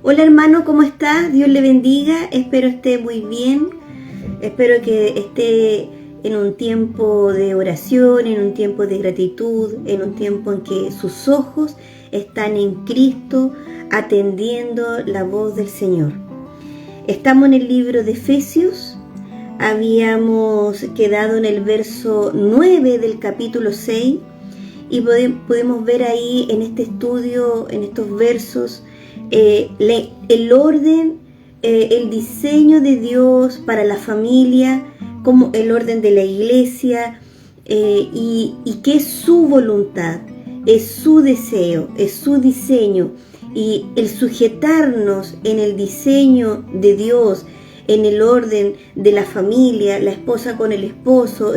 Hola hermano, ¿cómo está? Dios le bendiga, espero esté muy bien, espero que esté en un tiempo de oración, en un tiempo de gratitud, en un tiempo en que sus ojos están en Cristo, atendiendo la voz del Señor. Estamos en el libro de Efesios, habíamos quedado en el verso 9 del capítulo 6 y podemos ver ahí en este estudio, en estos versos, el orden, el diseño de Dios para la familia, como el orden de la iglesia, y que es su voluntad, es su deseo, es su diseño, y el sujetarnos en el diseño de Dios, en el orden de la familia, la esposa con el esposo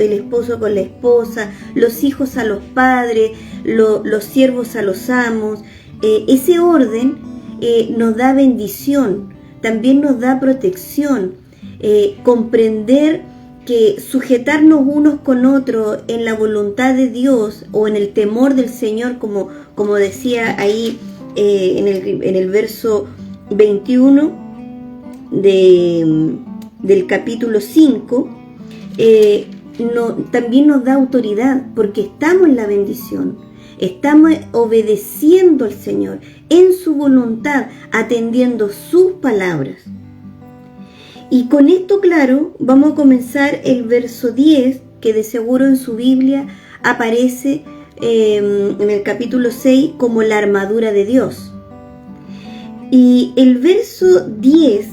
con la esposa, los hijos a los padres, los siervos a los amos. Ese orden nos da bendición, también nos da protección. Comprender que sujetarnos unos con otros en la voluntad de Dios o en el temor del Señor, como decía ahí en el verso 21 del capítulo 5, también nos da autoridad, porque estamos en la bendición, estamos obedeciendo al Señor en su voluntad, atendiendo sus palabras. Y con esto claro, vamos a comenzar el verso 10, que de seguro en su Biblia aparece en el capítulo 6 como la armadura de Dios. Y el verso 10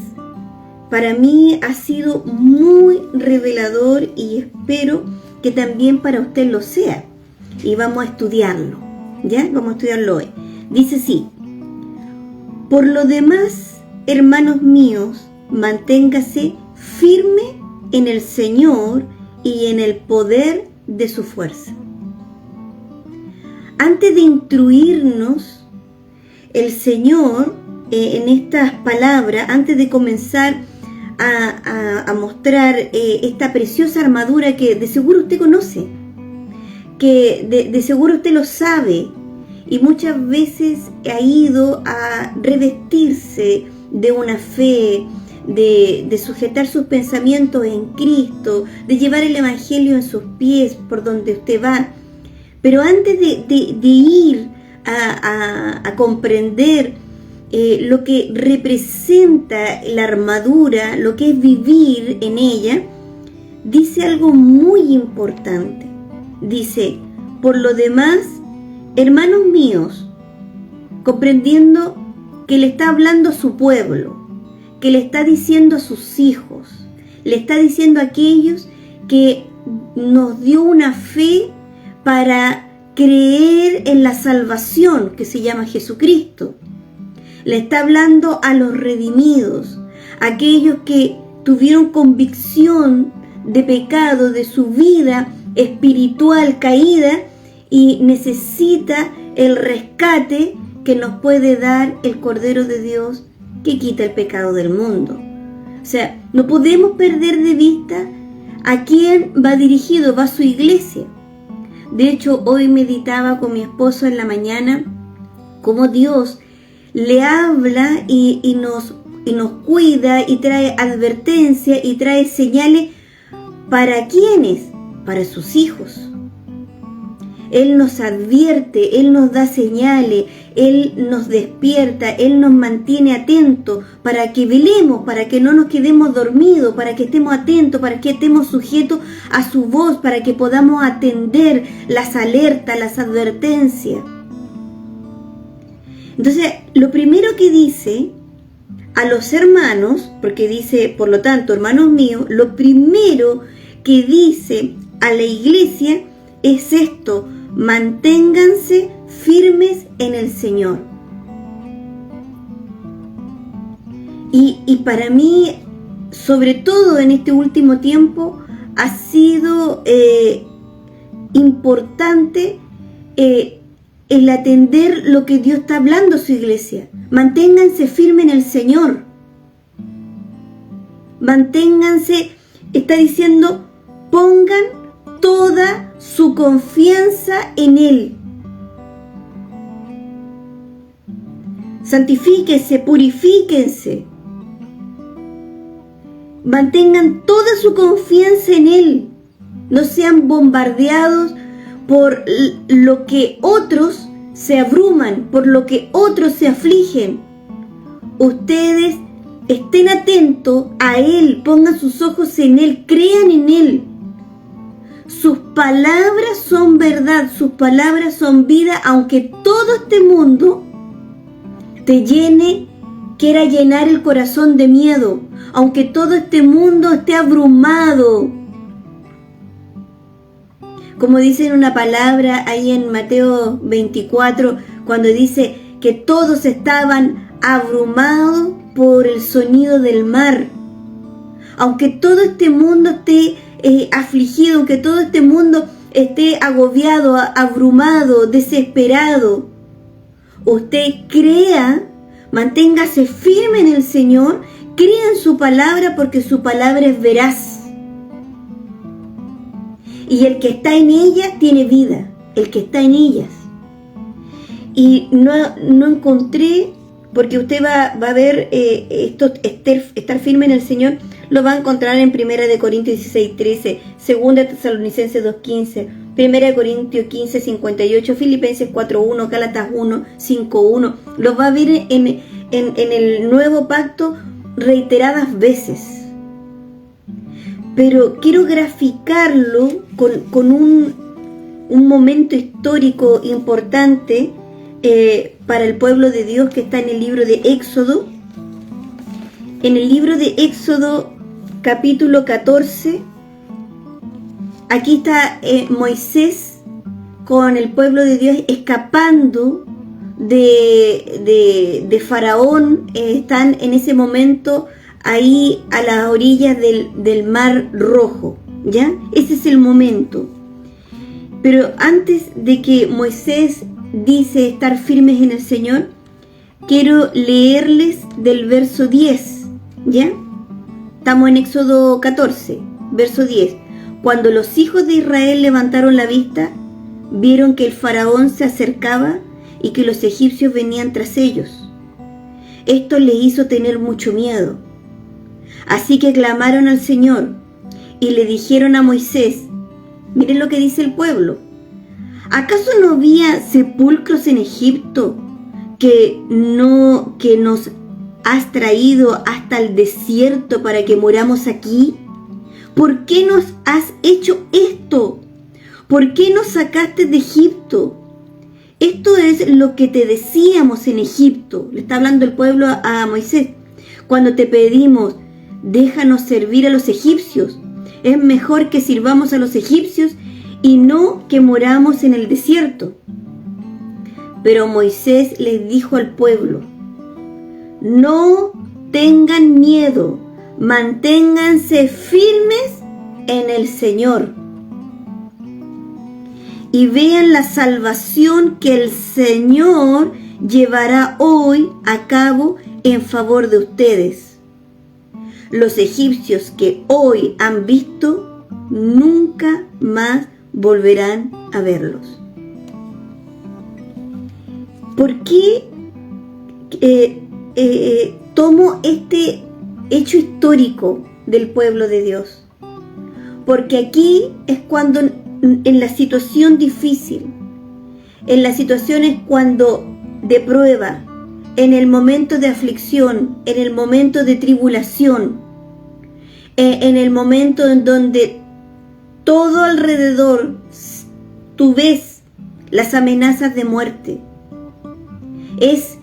para mí ha sido muy revelador y espero que también para usted lo sea. Y vamos a estudiarlo, ¿ya? Vamos a estudiarlo hoy. Dice así: por lo demás, hermanos míos, manténgase firme en el Señor y en el poder de su fuerza. Antes de instruirnos el Señor en estas palabras, antes de comenzar a mostrar esta preciosa armadura que de seguro usted conoce, que de seguro usted lo sabe, y muchas veces ha ido a revestirse de una fe, de sujetar sus pensamientos en Cristo, de llevar el Evangelio en sus pies por donde usted va. Pero antes de ir a comprender lo que representa la armadura, lo que es vivir en ella, dice algo muy importante. Dice: por lo demás, hermanos míos, comprendiendo que le está hablando a su pueblo, que le está diciendo a sus hijos, le está diciendo a aquellos que nos dio una fe para creer en la salvación que se llama Jesucristo. Le está hablando a los redimidos, a aquellos que tuvieron convicción de pecado, de su vida espiritual caída, y necesita el rescate que nos puede dar el Cordero de Dios que quita el pecado del mundo. O sea, no podemos perder de vista a quién va dirigido, va su iglesia. De hecho, hoy meditaba con mi esposo en la mañana cómo Dios le habla y nos cuida y trae advertencia y trae señales. ¿Para quiénes? Para sus hijos. Él nos advierte, Él nos da señales, Él nos despierta, Él nos mantiene atentos para que velemos, para que no nos quedemos dormidos, para que estemos atentos, para que estemos sujetos a su voz, para que podamos atender las alertas, las advertencias. Entonces, lo primero que dice a los hermanos, porque dice, por lo tanto, hermanos míos, lo primero que dice a la iglesia es esto: manténganse firmes en el Señor. Y para mí, sobre todo en este último tiempo, ha sido importante el atender lo que Dios está hablando a su iglesia. Manténganse firmes en el Señor. Manténganse, está diciendo, pongan toda su confianza en Él. santifíquense, purifíquense. Mantengan toda su confianza en Él. No sean bombardeados por lo que otros se abruman, por lo que otros se afligen. Ustedes estén atentos a Él, pongan sus ojos en Él, crean en Él. Sus palabras son verdad, sus palabras son vida, aunque todo este mundo te quiera llenar el corazón de miedo, aunque todo este mundo esté abrumado. Como dice en una palabra ahí en Mateo 24, cuando dice que todos estaban abrumados por el sonido del mar. Aunque todo este mundo esté afligido, aunque todo este mundo esté agobiado, abrumado, desesperado, usted crea, manténgase firme en el Señor, crea en su palabra, porque su palabra es veraz. Y el que está en ella tiene vida, el que está en ellas. Y no encontré, porque usted va a ver estar firme en el Señor, lo va a encontrar en 1 Corintios 16:13, 2 Tesalonicenses 2:15, 1 Corintios 15:58, Filipenses 4:1, Gálatas 1:5:1. Lo va a ver en el Nuevo Pacto reiteradas veces. Pero quiero graficarlo con un momento histórico importante para el pueblo de Dios, que está en el libro de Éxodo. En el libro de Éxodo, capítulo 14, aquí está Moisés con el pueblo de Dios escapando de Faraón. Están en ese momento ahí a las orillas del Mar Rojo, ¿ya? Ese es el momento. Pero antes de que Moisés dice estar firmes en el Señor, quiero leerles del verso 10, ¿ya? Estamos en Éxodo 14, verso 10. Cuando los hijos de Israel levantaron la vista, vieron que el faraón se acercaba y que los egipcios venían tras ellos. Esto les hizo tener mucho miedo. Así que clamaron al Señor y le dijeron a Moisés, miren lo que dice el pueblo, ¿acaso no había sepulcros en Egipto que nos has traído hasta el desierto para que moramos aquí? ¿Por qué nos has hecho esto? ¿Por qué nos sacaste de Egipto? Esto es lo que te decíamos en Egipto. Le está hablando el pueblo a Moisés. Cuando te pedimos, déjanos servir a los egipcios. Es mejor que sirvamos a los egipcios y no que moramos en el desierto. Pero Moisés les dijo al pueblo, no tengan miedo, manténganse firmes en el Señor y vean la salvación que el Señor llevará hoy a cabo en favor de ustedes. Los egipcios que hoy han visto, nunca más volverán a verlos. ¿Por qué tomo este hecho histórico del pueblo de Dios? Porque aquí es cuando en la situación difícil, en las situaciones cuando de prueba, en el momento de aflicción, en el momento de tribulación, en el momento en donde todo alrededor tú ves las amenazas de muerte, es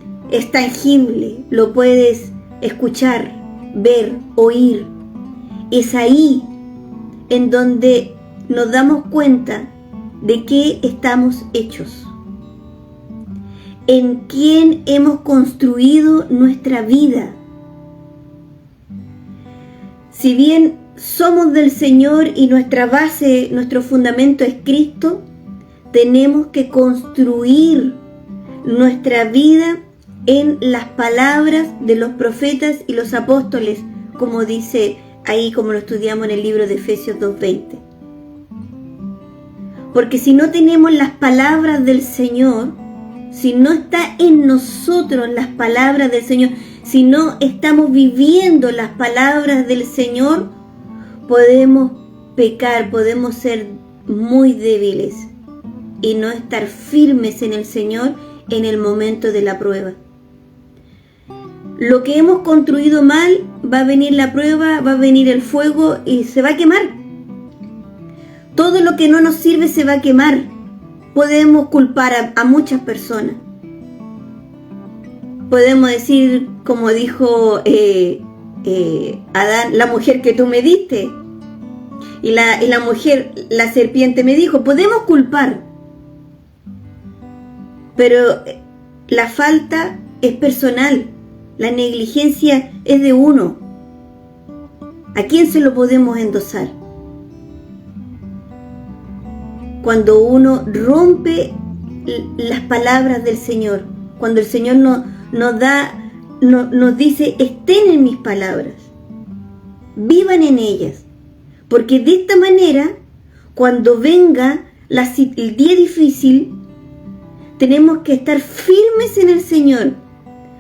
tangible, lo puedes escuchar, ver, oír. Es ahí en donde nos damos cuenta de qué estamos hechos, en quién hemos construido nuestra vida. Si bien somos del Señor y nuestra base, nuestro fundamento es Cristo, tenemos que construir nuestra vida en las palabras de los profetas y los apóstoles, como dice ahí, como lo estudiamos en el libro de Efesios 2:20. Porque si no tenemos las palabras del Señor, si no está en nosotros las palabras del Señor, si no estamos viviendo las palabras del Señor, podemos pecar, podemos ser muy débiles y no estar firmes en el Señor en el momento de la prueba. Lo que hemos construido mal, va a venir la prueba, va a venir el fuego y se va a quemar. Todo lo que no nos sirve se va a quemar. Podemos culpar a muchas personas. Podemos decir, como dijo Adán, la mujer que tú me diste. Y la mujer, la serpiente me dijo. Podemos culpar. Pero la falta es personal. La negligencia es de uno. ¿A quién se lo podemos endosar? Cuando uno rompe las palabras del Señor, cuando el Señor nos dice, estén en mis palabras, vivan en ellas, porque de esta manera, cuando venga el día difícil, tenemos que estar firmes en el Señor.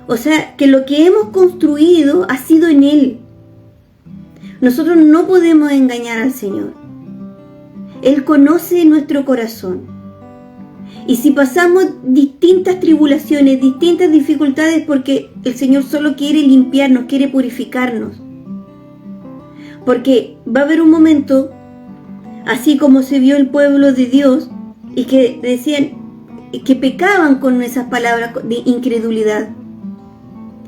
O sea, que lo que hemos construido ha sido en Él. Nosotros no podemos engañar al Señor. Él conoce nuestro corazón. Y si pasamos distintas tribulaciones, distintas dificultades, porque el Señor solo quiere limpiarnos, quiere purificarnos. Porque va a haber un momento, así como se vio el pueblo de Dios, y que decían, que pecaban con esas palabras de incredulidad.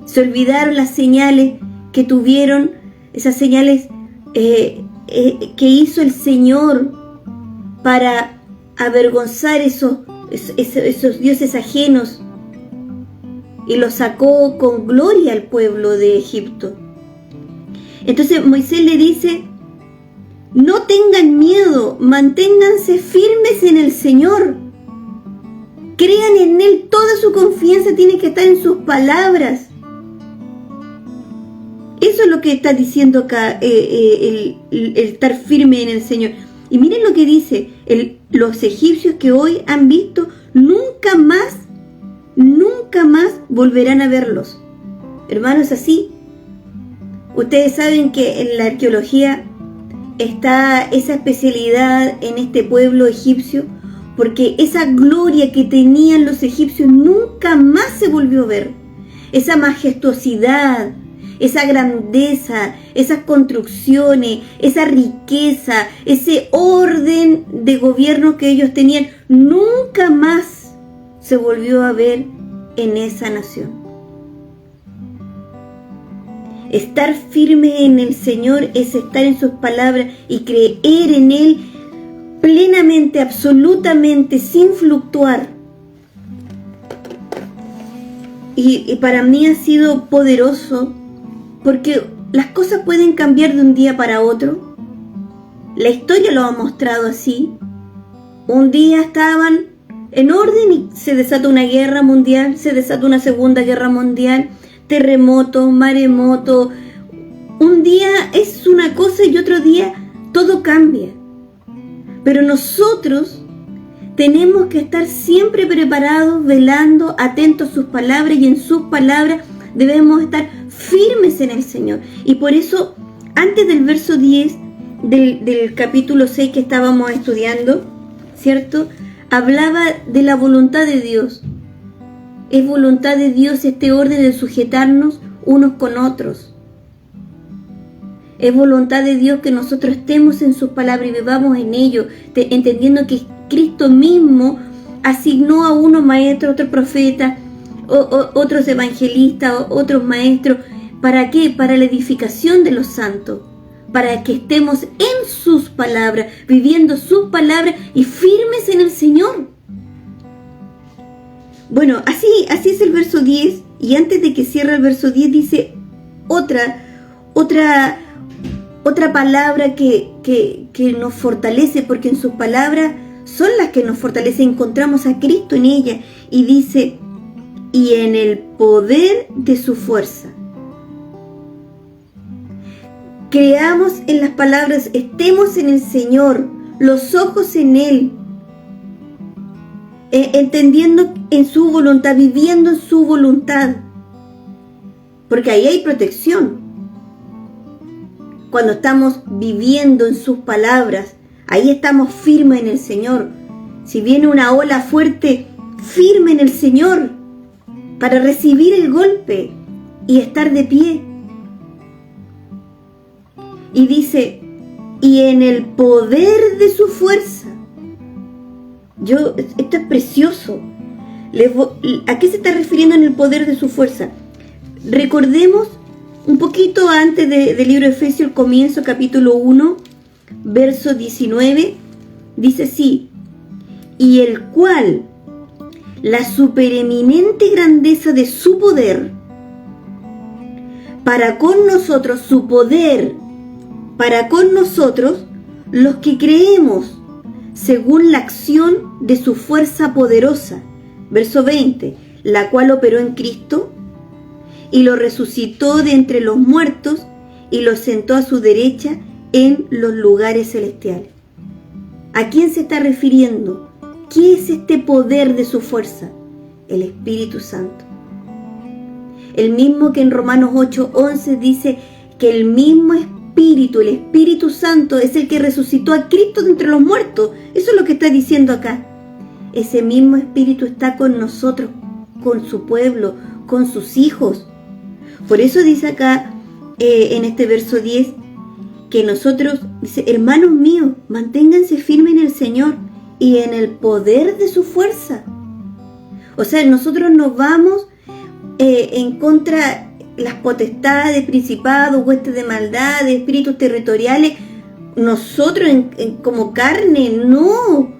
Se olvidaron las señales que tuvieron, esas señales que hizo el Señor para avergonzar esos dioses ajenos, y los sacó con gloria al pueblo de Egipto. Entonces Moisés le dice, no tengan miedo, manténganse firmes en el Señor, crean en Él, toda su confianza tiene que estar en sus palabras. Eso es lo que está diciendo acá, el estar firme en el Señor. Y miren lo que dice, los egipcios que hoy han visto, nunca más volverán a verlos. Hermanos, así. Ustedes saben que en la arqueología está esa especialidad en este pueblo egipcio, porque esa gloria que tenían los egipcios nunca más se volvió a ver. Esa majestuosidad, esa grandeza, esas construcciones, esa riqueza, ese orden de gobierno que ellos tenían, nunca más se volvió a ver en esa nación. Estar firme en el Señor es estar en sus palabras y creer en Él plenamente, absolutamente, sin fluctuar. Y para mí ha sido poderoso, porque las cosas pueden cambiar de un día para otro. La historia lo ha mostrado así. Un día estaban en orden y se desata una guerra mundial, se desata una segunda guerra mundial, terremoto, maremoto. Un día es una cosa y otro día todo cambia. Pero nosotros tenemos que estar siempre preparados, velando, atentos a sus palabras, y en sus palabras debemos estar firmes en el Señor. Y por eso, antes del verso 10 del capítulo 6 que estábamos estudiando, ¿cierto? Hablaba de la voluntad de Dios. Es voluntad de Dios este orden de sujetarnos unos con otros. Es voluntad de Dios que nosotros estemos en sus palabras y vivamos en ello, entendiendo que Cristo mismo asignó a unos maestros, otros profetas, otros evangelistas, otros maestros. ¿Para qué? Para la edificación de los santos, para que estemos en sus palabras, viviendo sus palabras y firmes en el Señor. Bueno, así es el verso 10, y antes de que cierre el verso 10 dice otra palabra que nos fortalece, porque en sus palabras son las que nos fortalecen, encontramos a Cristo en ella, y dice, y en el poder de su fuerza. Creamos en las palabras, estemos en el Señor, los ojos en Él. entendiendo en su voluntad, viviendo en su voluntad. Porque ahí hay protección. Cuando estamos viviendo en sus palabras, ahí estamos firmes en el Señor. Si viene una ola fuerte, firme en el Señor para recibir el golpe y estar de pie. Y dice, y en el poder de su fuerza. Esto es precioso. ¿A qué se está refiriendo en el poder de su fuerza? Recordemos un poquito antes del libro de Efesios, el comienzo, capítulo 1, verso 19, dice así, y el cual la supereminente grandeza de su poder para con nosotros, su poder para con nosotros, los que creemos, según la acción de su fuerza poderosa. Verso 20, la cual operó en Cristo y lo resucitó de entre los muertos y lo sentó a su derecha en los lugares celestiales. ¿A quién se está refiriendo? ¿Qué es este poder de su fuerza? El Espíritu Santo. El mismo que en Romanos 8:11 dice que el mismo Espíritu, el Espíritu Santo, es el que resucitó a Cristo de entre los muertos. Eso es lo que está diciendo acá. Ese mismo Espíritu está con nosotros, con su pueblo, con sus hijos. Por eso dice acá, en este verso 10, que nosotros, dice, hermanos míos, manténganse firmes en el Señor y en el poder de su fuerza. O sea, nosotros nos vamos en contra las potestades, principados, huestes de maldad, de espíritus territoriales, nosotros como carne, no.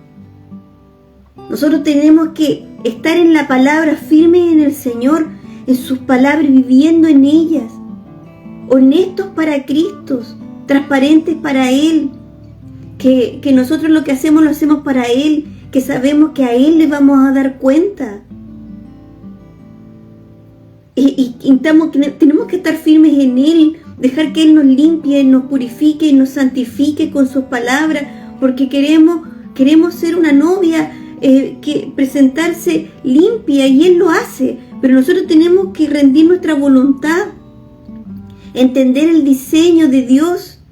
Nosotros tenemos que estar en la palabra, firmes en el Señor, en sus palabras, viviendo en ellas, honestos para Cristo, transparentes para Él, que nosotros lo que hacemos lo hacemos para Él, que sabemos que a Él le vamos a dar cuenta. Y tenemos que estar firmes en Él, dejar que Él nos limpie, nos purifique y nos santifique con sus palabras, porque queremos ser una novia, que presentarse limpia, y Él lo hace, pero nosotros tenemos que rendir nuestra voluntad, entender el diseño de Dios,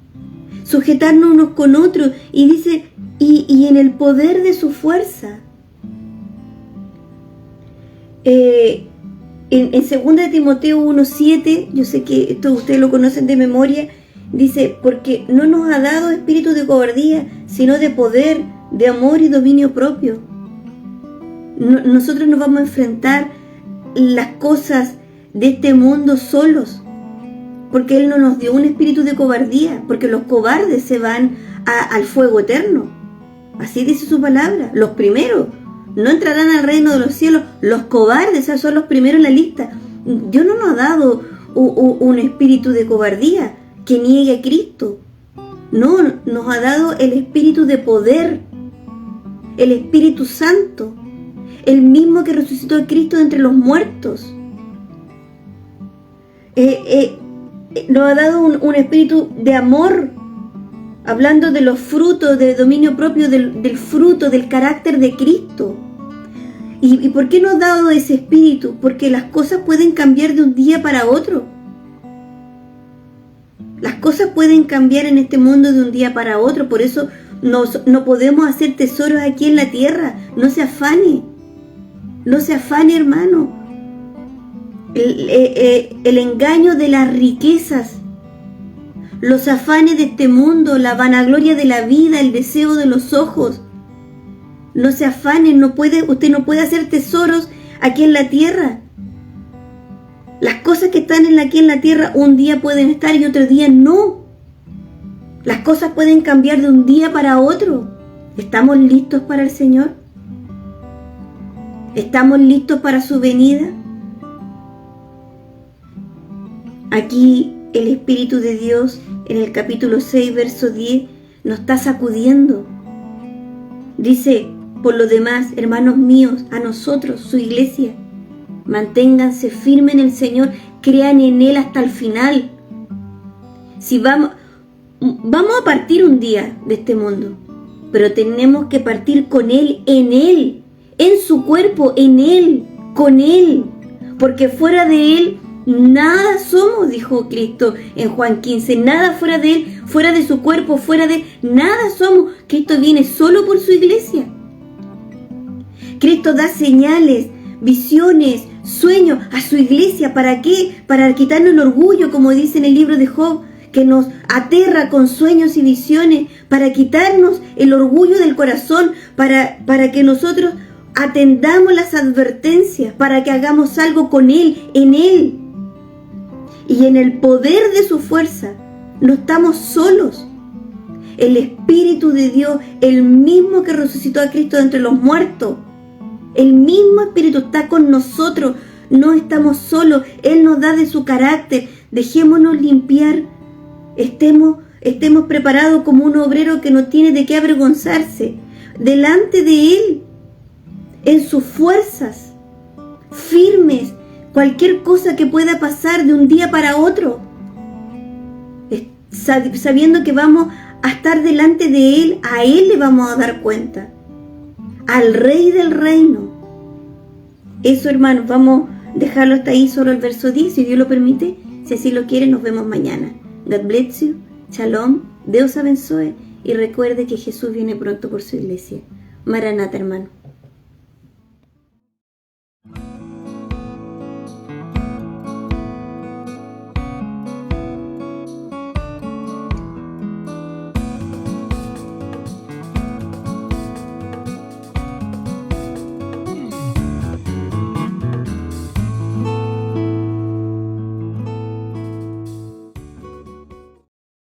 sujetarnos unos con otros, y dice, y en el poder de su fuerza. En 2 Timoteo 1:7, yo sé que esto ustedes lo conocen de memoria, dice, porque no nos ha dado espíritu de cobardía, sino de poder, de amor y dominio propio. Nosotros nos vamos a enfrentar las cosas de este mundo solos, porque Él no nos dio un espíritu de cobardía, porque los cobardes se van al fuego eterno. Así dice su palabra, los primeros no entrarán al reino de los cielos, los cobardes, esos son los primeros en la lista. Dios no nos ha dado un espíritu de cobardía que niegue a Cristo. No, nos ha dado el espíritu de poder, el Espíritu Santo, el mismo que resucitó a Cristo de entre los muertos. Nos ha dado un espíritu de amor, hablando de los frutos, de dominio propio, del fruto, del carácter de Cristo. ¿Y por qué nos ha dado ese espíritu? Porque las cosas pueden cambiar de un día para otro. Las cosas pueden cambiar en este mundo de un día para otro. Por eso no podemos hacer tesoros aquí en la tierra. No se afane. No se afane, hermano. El engaño de las riquezas, los afanes de este mundo, la vanagloria de la vida, el deseo de los ojos. No se afanen, usted no puede hacer tesoros aquí en la tierra. Las cosas que están aquí en la tierra un día pueden estar y otro día no. Las cosas pueden cambiar de un día para otro. ¿Estamos listos para el Señor? ¿Estamos listos para su venida? Aquí el Espíritu de Dios en el capítulo 6, verso 10 nos está sacudiendo. Dice, por lo demás, hermanos míos, a nosotros, su iglesia, manténganse firmes en el Señor, crean en Él hasta el final. Si vamos a partir un día de este mundo, pero tenemos que partir con Él, en su cuerpo, en Él, con Él, porque fuera de Él nada somos, dijo Cristo en Juan 15, nada fuera de Él, fuera de su cuerpo, fuera de Él, nada somos. Cristo viene solo por su iglesia. Cristo da señales, visiones, sueños a su iglesia. ¿Para qué? Para quitarnos el orgullo, como dice en el libro de Job, que nos aterra con sueños y visiones, para quitarnos el orgullo del corazón, para que nosotros atendamos las advertencias, para que hagamos algo con Él, en Él. Y en el poder de su fuerza, no estamos solos. El Espíritu de Dios, el mismo que resucitó a Cristo de entre los muertos, el mismo Espíritu está con nosotros, no estamos solos. Él nos da de su carácter. Dejémonos limpiar, estemos preparados como un obrero que no tiene de qué avergonzarse, delante de Él, en sus fuerzas, firmes, cualquier cosa que pueda pasar de un día para otro, sabiendo que vamos a estar delante de Él, a Él le vamos a dar cuenta, al Rey del Reino. Eso, hermanos, vamos a dejarlo hasta ahí, solo el verso 10, si Dios lo permite. Si así lo quiere, nos vemos mañana. God bless you, Shalom, Dios abençoe, y recuerde que Jesús viene pronto por su iglesia. Maranata, hermano.